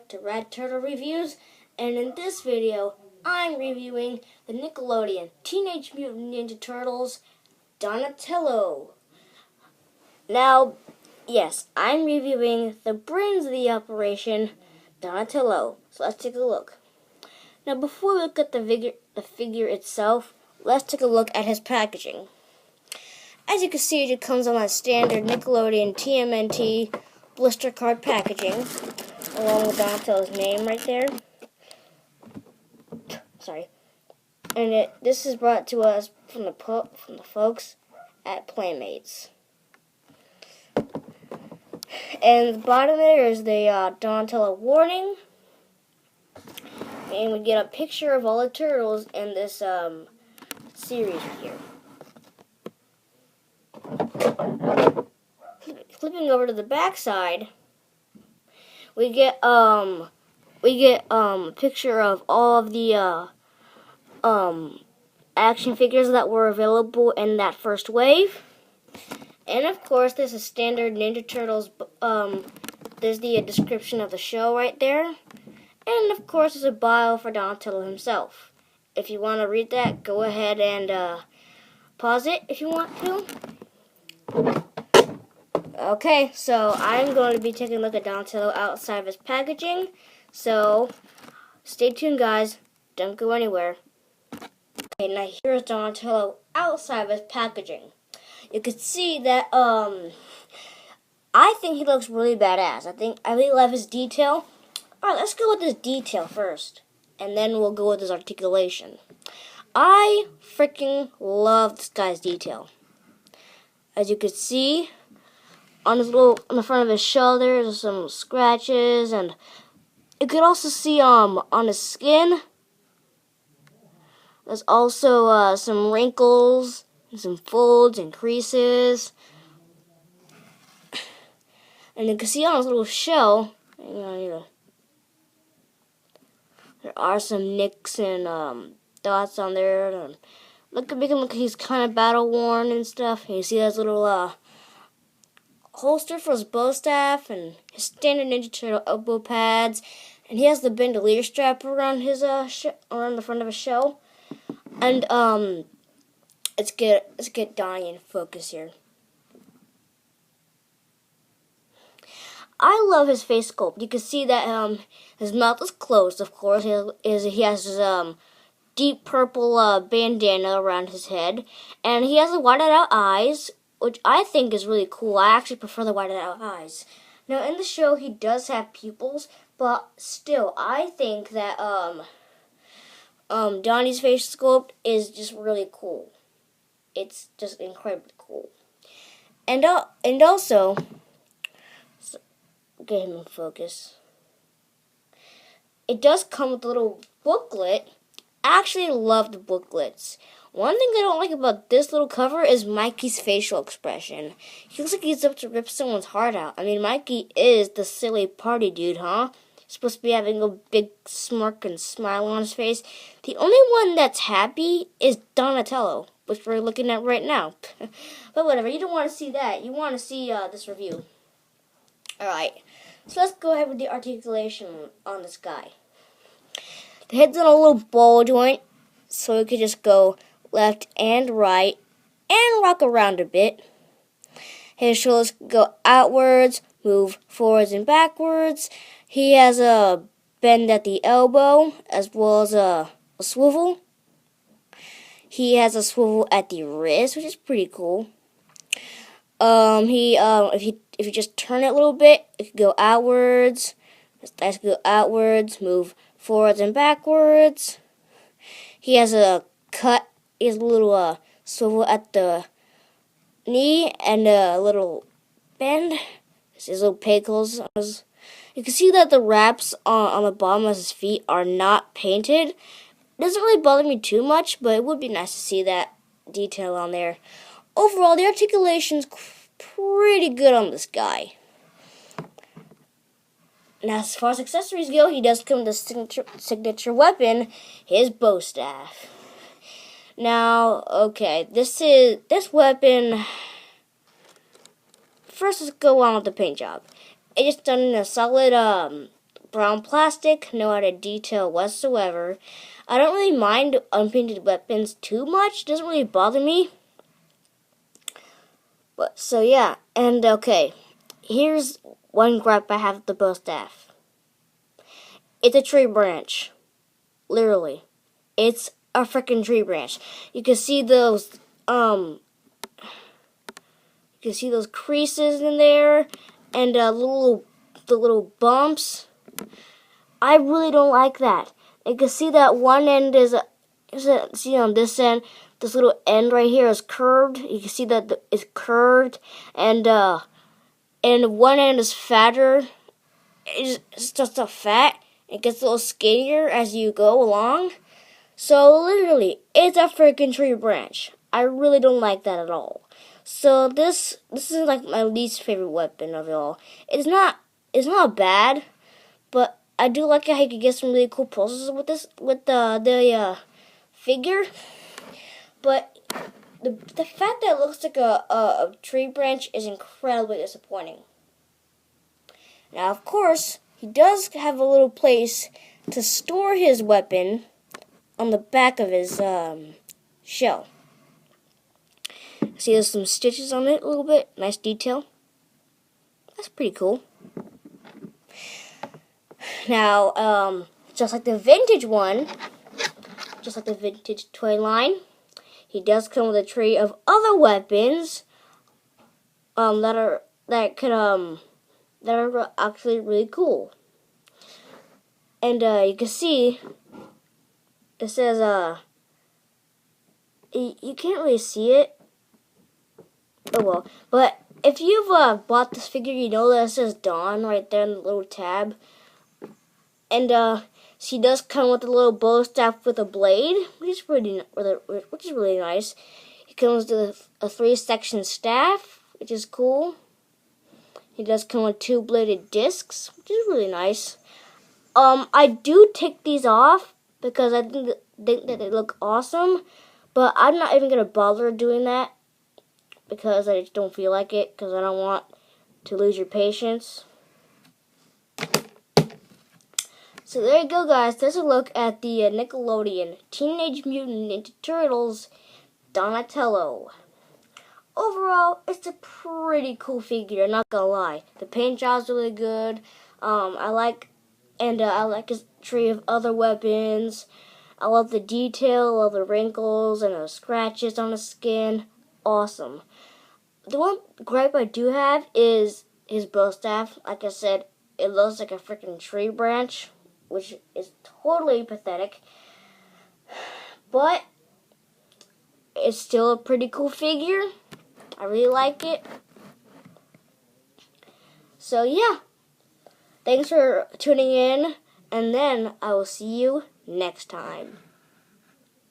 to Red Turtle Reviews, and in this video, I'm reviewing the Nickelodeon Teenage Mutant Ninja Turtles Donatello. Now, yes, I'm reviewing the brains of the operation, Donatello. So let's take a look. Now, before we look at the figure itself, let's take a look at his packaging. As you can see, it comes on a standard Nickelodeon TMNT blister card packaging, along with Donatello's name right there. Sorry. And this is brought to us from the folks at Playmates. And the bottom there is the Donatello warning. And we get a picture of all the turtles in this series here. Flipping over to the back side, we get a picture of all of the action figures that were available in that first wave. And of course, there's a standard Ninja Turtles, there's the description of the show right there. And of course, there's a bio for Donatello himself. If you want to read that, go ahead and pause it if you want to. Okay, so I'm going to be taking a look at Donatello outside of his packaging. So, stay tuned, guys. Don't go anywhere. Okay, now here's Donatello outside of his packaging. You can see that, I think he looks really badass. I really love his detail. Alright, let's go with his detail first. And then we'll go with his articulation. I freaking love this guy's detail. As you can see, on the front of his shoulder, there's some scratches, and you could also see on his skin, there's also some wrinkles, and some folds and creases, and you can see on his little shell, there are some nicks and dots on there. And make him look like he's kind of battle worn and stuff. And you see his little holster for his bow staff and his standard Ninja Turtle elbow pads, and he has the bandolier strap around his around the front of his shell. And let's get Donnie in focus here. I love his face sculpt. You can see that his mouth is closed, of course. He has his deep purple bandana around his head, and he has the whited out eyes, which I think is really cool. I actually prefer the whited out eyes. Now, in the show, he does have pupils, but still, I think that Donnie's face sculpt is just really cool. It's just incredibly cool. And also, get him in focus. It does come with a little booklet. I actually love the booklets. One thing I don't like about this little cover is Mikey's facial expression. He looks like he's up to rip someone's heart out. I mean, Mikey is the silly party dude, huh? He's supposed to be having a big smirk and smile on his face. The only one that's happy is Donatello, which we're looking at right now. But whatever, you don't want to see that. You want to see this review. Alright, so let's go ahead with the articulation on this guy. The head's on a little ball joint, so it could just go left and right and rock around a bit. His shoulders go outwards, move forwards and backwards. He has a bend at the elbow as well as a swivel. He has a swivel at the wrist, which is pretty cool. If you just turn it a little bit, it could go outwards. His thighs could go outwards, move forwards and backwards. He has a little swivel at the knee and a little bend. His little pecals. You can see that the wraps on the bottom of his feet are not painted. It doesn't really bother me too much, but it would be nice to see that detail on there. Overall, the articulation's pretty good on this guy. Now, as far as accessories go, he does come with the signature weapon, his bow staff. Now, okay, this weapon. First, let's go on with the paint job. It's done in a solid brown plastic, no added detail whatsoever. I don't really mind unpainted weapons too much. It doesn't really bother me. But so yeah, and okay, here's one gripe I have with the bow staff. It's a tree branch, literally. It's a freaking tree branch. You can see those creases in there, and the little bumps. I really don't like that. You can see that one end see on this end, this little end right here is curved. You can see that it's curved, and one end is fatter. It's just a fat. It gets a little skinnier as you go along. So literally, it's a freaking tree branch. I really don't like that at all. So this is like my least favorite weapon of it all. It's not bad, but I do like how you can get some really cool poses with the figure. But the fact that it looks like a tree branch is incredibly disappointing. Now, of course, he does have a little place to store his weapon on the back of his shell. See, there's some stitches on it a little bit. Nice detail. That's pretty cool. Now, just like the vintage one, just like the vintage toy line, he does come with a tray of other weapons that are actually really cool. And you can see it says you can't really see it. Oh well, but if you've bought this figure, you know that it says Dawn right there in the little tab. And she does come with a little bow staff with a blade, which is really nice. It comes with a 3-section staff, which is cool. He does come with 2 bladed discs, which is really nice. I do take these off because I think that they look awesome, but I'm not even gonna bother doing that because I just don't feel like it, because I don't want to lose your patience. So there you go, guys. There's a look at the Nickelodeon Teenage Mutant Ninja Turtles Donatello. Overall, it's a pretty cool figure, not gonna lie. The paint job's really good. I like his tree of other weapons. I love the detail of the wrinkles and the scratches on the skin. Awesome. The one gripe I do have is his bow staff. Like I said, it looks like a freaking tree branch, which is totally pathetic. But it's still a pretty cool figure. I really like it. So yeah, thanks for tuning in, and then I will see you next time.